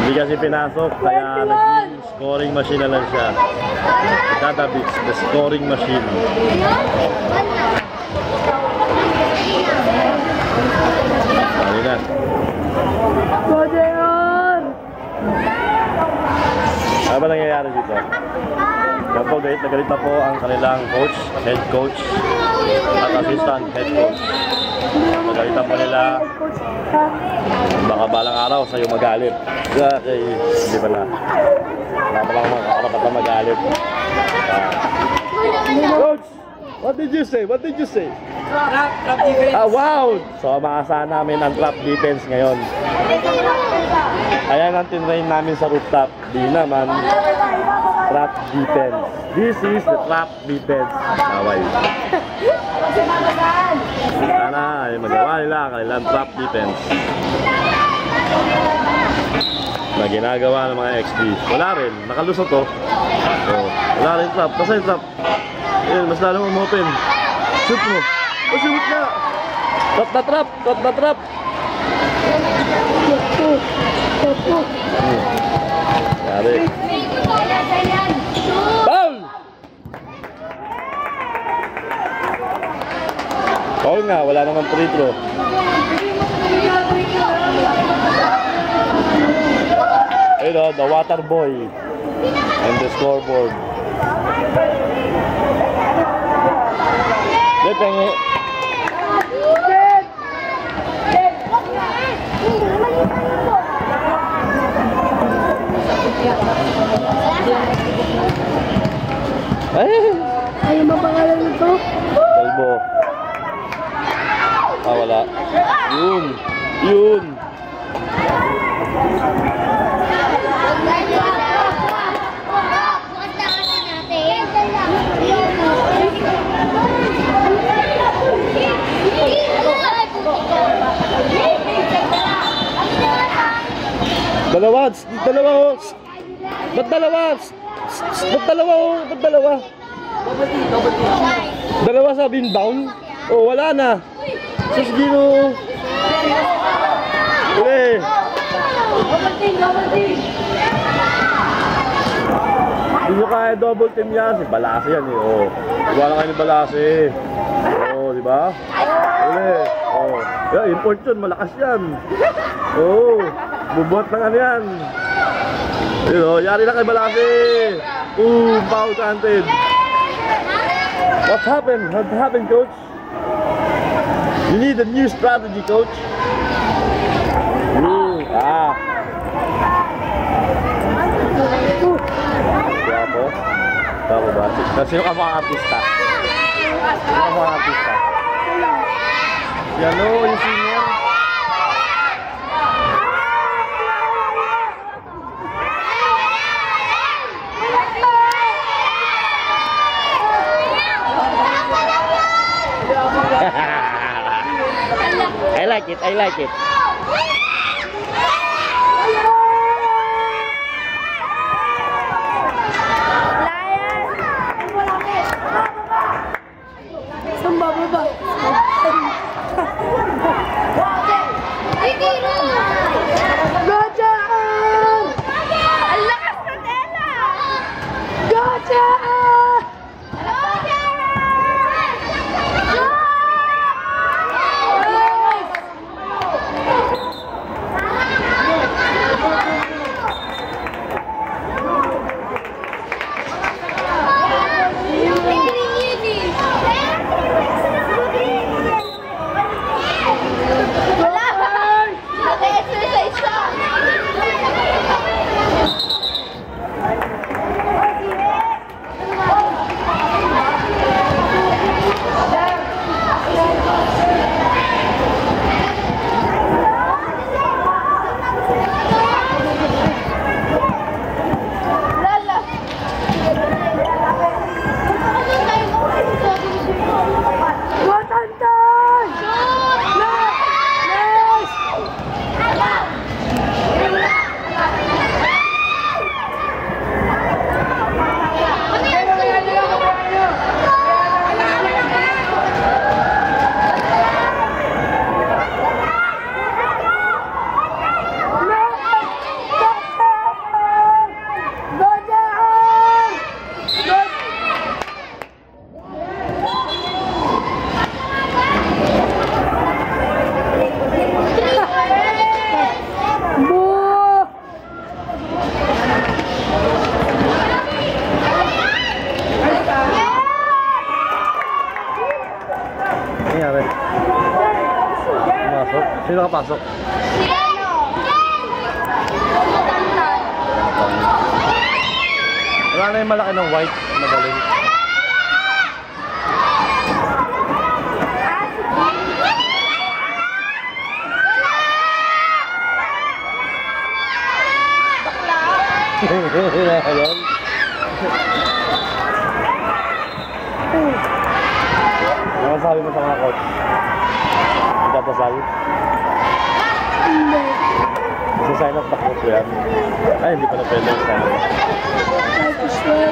Hindi kasi pinasok, kaya naging scoring machine na lang siya. Dadabits, the scoring machine. Ano na? Ano ba nangyayari dito? Yan po, galit na galit na po ang kanilang coach, head coach at assistant head coach. Nagalitan po nila. Baka balang araw sa'yo magalit. Okay, hindi pa na. Wala pa lang makakarapat na magalit. Coach, what did you say? What did you say? Trap defense. Ah, wow! So, maasahan namin ang trap defense ngayon. Ayan ang tinrain namin sa rooftop. Di naman trap defense. This is the trap defense. Away. Sana ay magawa nila ang kanilang trap defense na ginagawa ng mga XP. Wala rin, nakalusot to. So, wala rin trap. Kasi yung trap, yun, mas lalong umopen. Shoot mo. Oh, shoot na! Trap na trap! Trap na trap! Yari. Foul! Foul nga, wala naman free throw. Ayun o, the water boy and the scoreboard. Pengi. Ayaw mapangalan nito? Kalbo. Ah, wala. Yun. Yun. Dalawa. Dalawa. Ba't dalawa? Ba't dalawa? Ba't dalawa? Dalawa sa inbound? Oh, wala na. Sus Gino. Uli. Hindi nyo kaya double team yan. Si Balase yan eh. Oh. Diba na kayo ni Balase. Oh, diba? Uli. Oh. Yeah, import yun. Malakas yan. Oh. Bubuhat ng ano yan. Yun o, yari na kay Balase. Foul counted. What happened? What happened, coach? You need a new strategy, coach. Kaya po? Ako ba? Sino ka mga artista? Sino ka mga artista? Yan o, yung senior. I like it, I like it. Saan bababa? Gotchaan! Ang lakas na tela! Gotchaan! pasok? Wala na yung malaki ng white. Magaling. Ayun. Ano sabi mo sa mga coach? Magdadasal? Hindi. Sign up na coach yan. Ay, hindi pa na pwede yung sign up. Like,